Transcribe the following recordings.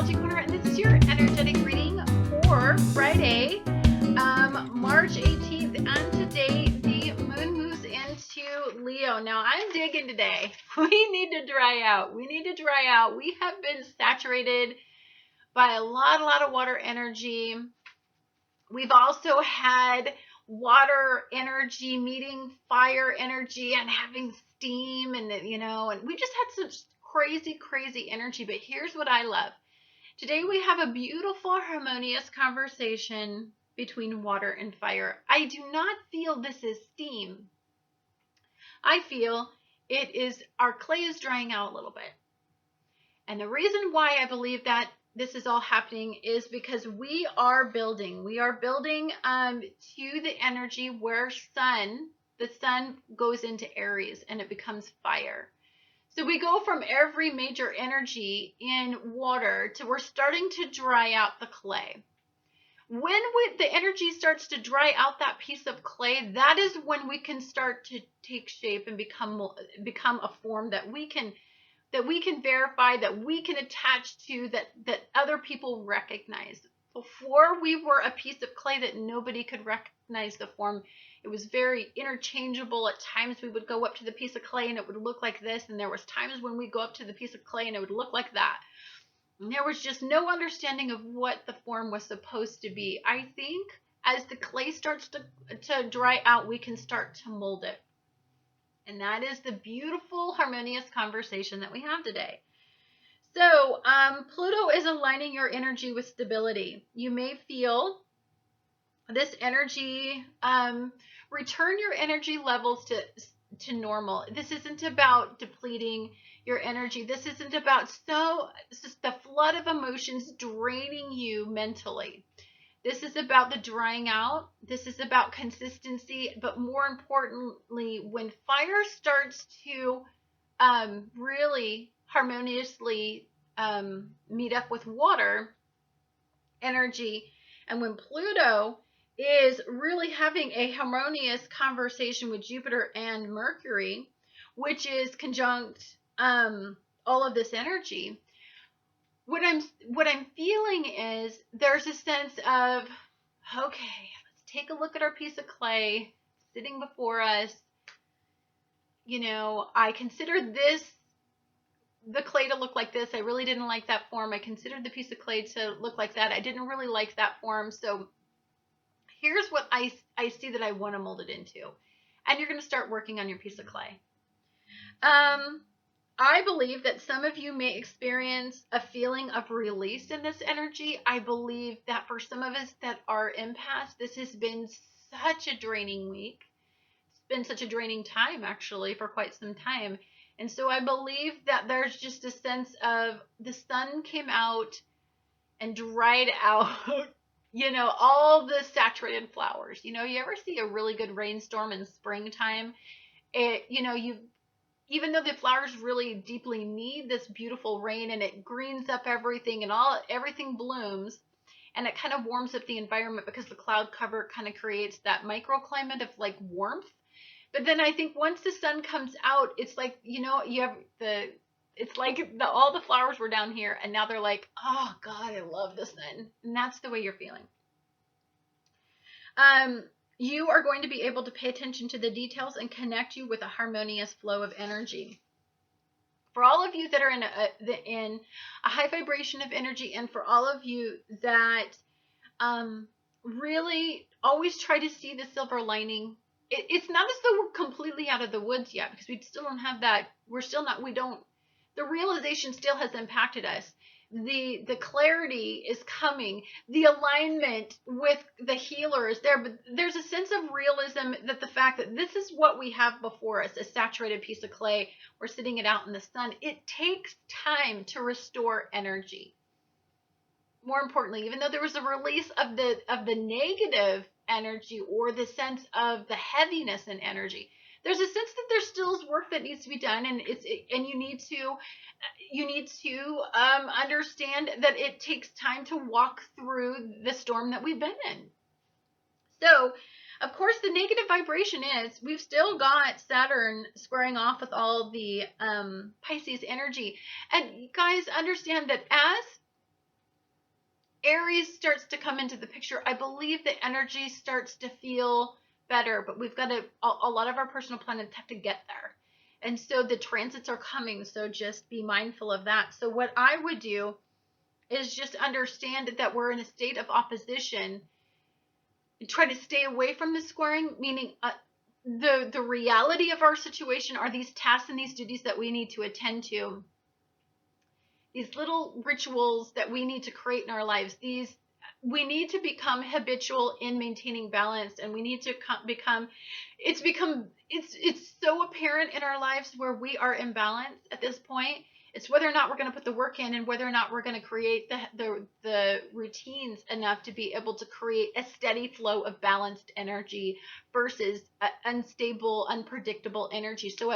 Astrology Corner, and this is your energetic reading for Friday, March 18th. And today, the moon moves into Leo. Now, I'm digging today. We need to dry out. We have been saturated by a lot of water energy. We've also had water energy meeting fire energy and having steam, and and we just had such crazy energy. But here's what I love. Today we have a beautiful harmonious conversation between water and fire. I do not feel this is steam. I feel it is, our clay is drying out a little bit. And the reason why I believe that this is all happening is because we are building to the energy where the sun goes into Aries and it becomes fire. So we go from every major energy in water to we're starting to dry out the clay. When the energy starts to dry out that piece of clay, that is when we can start to take shape and become a form that we can verify, that we can attach to, that other people recognize. Before, we were a piece of clay that nobody could recognize the form. It was very interchangeable. At times we would go up to the piece of clay and it would look like this, and there was times when we go up to the piece of clay and it would look like that. And there was just no understanding of what the form was supposed to be. I think as the clay starts to dry out, we can start to mold it. And that is the beautiful, harmonious conversation that we have today. So, Pluto is aligning your energy with stability. You may feel this energy, return your energy levels to normal. This isn't about depleting your energy. This isn't about it's just the flood of emotions draining you mentally. This is about the drying out. This is about consistency. But more importantly, when fire starts to really harmoniously meet up with water energy, and when Pluto is really having a harmonious conversation with Jupiter and Mercury, which is conjunct all of this energy, what I'm feeling is there's a sense of, okay, let's take a look at our piece of clay sitting before us. I considered the clay to look like this. I really didn't like that form. I considered the piece of clay to look like that. I didn't really like that form. So here's what I see that I want to mold it into. And you're going to start working on your piece of clay. I believe that some of you may experience a feeling of release in this energy. I believe that for some of us that are empaths, this has been such a draining week. It's been such a draining time, actually, for quite some time. And so I believe that there's just a sense of the sun came out and dried out, all the saturated flowers. You ever see a really good rainstorm in springtime? Even though the flowers really deeply need this beautiful rain and it greens up everything and everything blooms, and it kind of warms up the environment because the cloud cover kind of creates that microclimate of like warmth. But then I think once the sun comes out, it's like, it's like all the flowers were down here and now they're like, oh God, I love the sun. And that's the way you're feeling. You are going to be able to pay attention to the details and connect you with a harmonious flow of energy. For all of you that are in a high vibration of energy, and for all of you that really always try to see the silver lining, it's not as though we're completely out of the woods yet, because we still don't have that. The realization still has impacted us. The clarity is coming. The alignment with the healer is there, but there's a sense of realism that the fact that this is what we have before us, a saturated piece of clay, we're sitting it out in the sun. It takes time to restore energy. More importantly, even though there was a release of the negative energy or the sense of the heaviness in energy, there's a sense that there still is work that needs to be done, and you need to understand that it takes time to walk through the storm that we've been in. So, of course, the negative vibration is we've still got Saturn squaring off with all the Pisces energy, and guys, understand that as Aries starts to come into the picture, I believe the energy starts to feel better, but we've got a lot of our personal planets have to get there. And so the transits are coming, so just be mindful of that. So what I would do is just understand that we're in a state of opposition. Try to stay away from the squaring, meaning the reality of our situation are these tasks and these duties that we need to attend to. These little rituals that we need to create in our lives. We need to become habitual in maintaining balance, and we need to it's so apparent in our lives where we are imbalanced at this point. It's whether or not we're going to put the work in, and whether or not we're going to create the routines enough to be able to create a steady flow of balanced energy versus unstable, unpredictable energy. So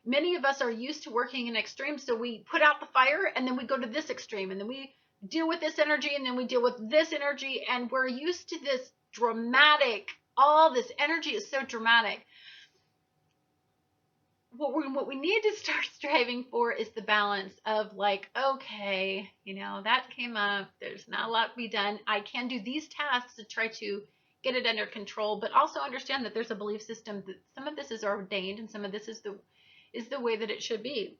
many of us are used to working in extremes. So we put out the fire, and then we go to this extreme, and then we deal with this energy, and then we deal with this energy, and we're used to this dramatic, all this energy is so dramatic. What we need to start striving for is the balance of like, okay, that came up, there's not a lot to be done. I can do these tasks to try to get it under control, but also understand that there's a belief system that some of this is ordained and some of this is the way that it should be.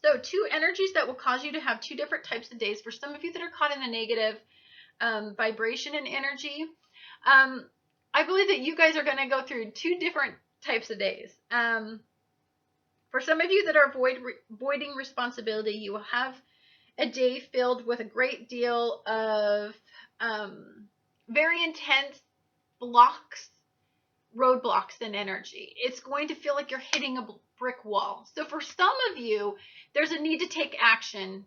So 2 energies that will cause you to have 2 different types of days. For some of you that are caught in the negative vibration and energy, I believe that you guys are going to go through 2 different types of days. For some of you that are voiding responsibility, you will have a day filled with a great deal of very intense roadblocks in energy. It's going to feel like you're hitting a brick wall. So for some of you, there's a need to take action.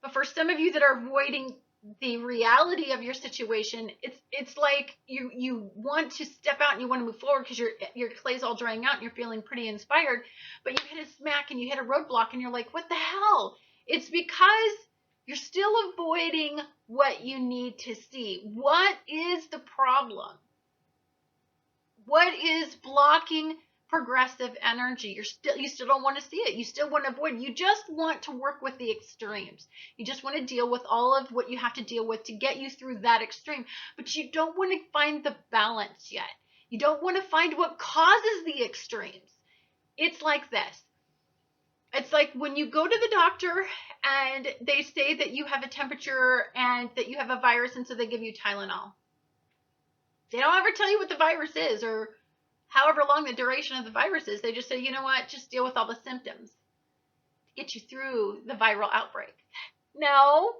But for some of you that are avoiding the reality of your situation, it's like you want to step out and you want to move forward because your clay's all drying out and you're feeling pretty inspired, but you hit a smack and you hit a roadblock and you're like, what the hell? It's because you're still avoiding what you need to see. What is the problem? What is blocking progressive energy? You still don't want to see it. You still want to avoid. You just want to work with the extremes. You just want to deal with all of what you have to deal with to get you through that extreme. But you don't want to find the balance yet. You don't want to find what causes the extremes. It's like this. It's like when you go to the doctor and they say that you have a temperature and that you have a virus, and so they give you Tylenol. They don't ever tell you what the virus is or however long the duration of the virus is. They just say, you know what, just deal with all the symptoms to get you through the viral outbreak. No,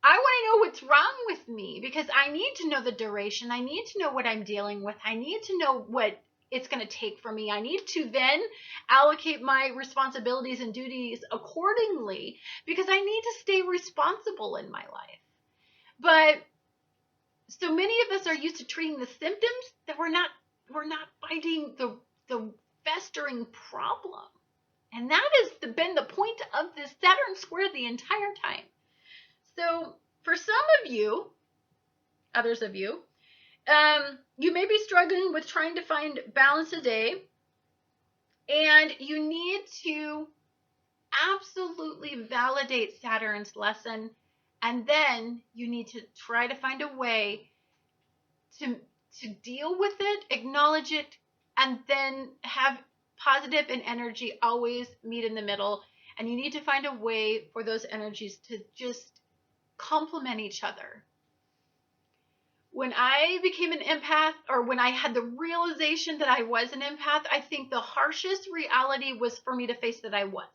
I want to know what's wrong with me because I need to know the duration. I need to know what I'm dealing with. I need to know what it's going to take for me. I need to then allocate my responsibilities and duties accordingly because I need to stay responsible in my life. But so many of us are used to treating the symptoms that we're not fighting the festering problem. And that has been the point of this Saturn square the entire time. So for some of you, others of you, you may be struggling with trying to find balance today, and you need to absolutely validate Saturn's lesson, and then you need to try to find a way to deal with it, acknowledge it, and then have positive and energy always meet in the middle. And you need to find a way for those energies to just complement each other. When I became an empath, or when I had the realization that I was an empath, I think the harshest reality was for me to face that I was.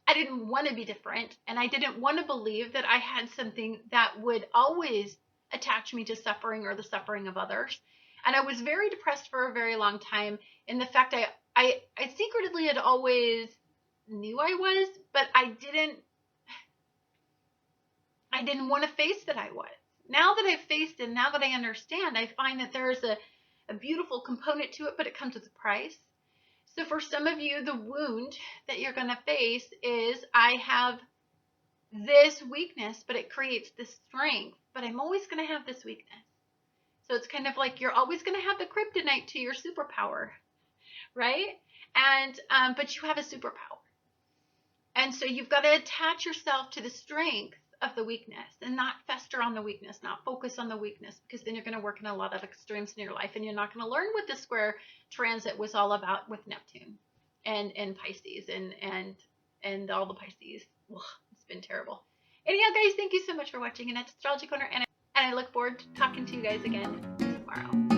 I didn't want to be different, and I didn't want to believe that I had something that would always attach me to suffering or the suffering of others. And I was very depressed for a very long time. In the fact I secretly had always knew I was, but I didn't want to face that I was. Now that I've faced it, now that I understand, I find that there's a beautiful component to it, but it comes with a price. So for some of you, the wound that you're going to face is, I have this weakness, but it creates this strength. But I'm always going to have this weakness. So it's kind of like you're always going to have the kryptonite to your superpower, right? And but you have a superpower. And so you've got to attach yourself to the strength of the weakness and not fester on the weakness, not focus on the weakness, because then you're going to work in a lot of extremes in your life and you're not going to learn what the square transit was all about with Neptune and Pisces and all the Pisces. Ugh, it's been terrible. Anyhow, guys, thank you so much for watching Annette's Astrology Corner, and I look forward to talking to you guys again tomorrow.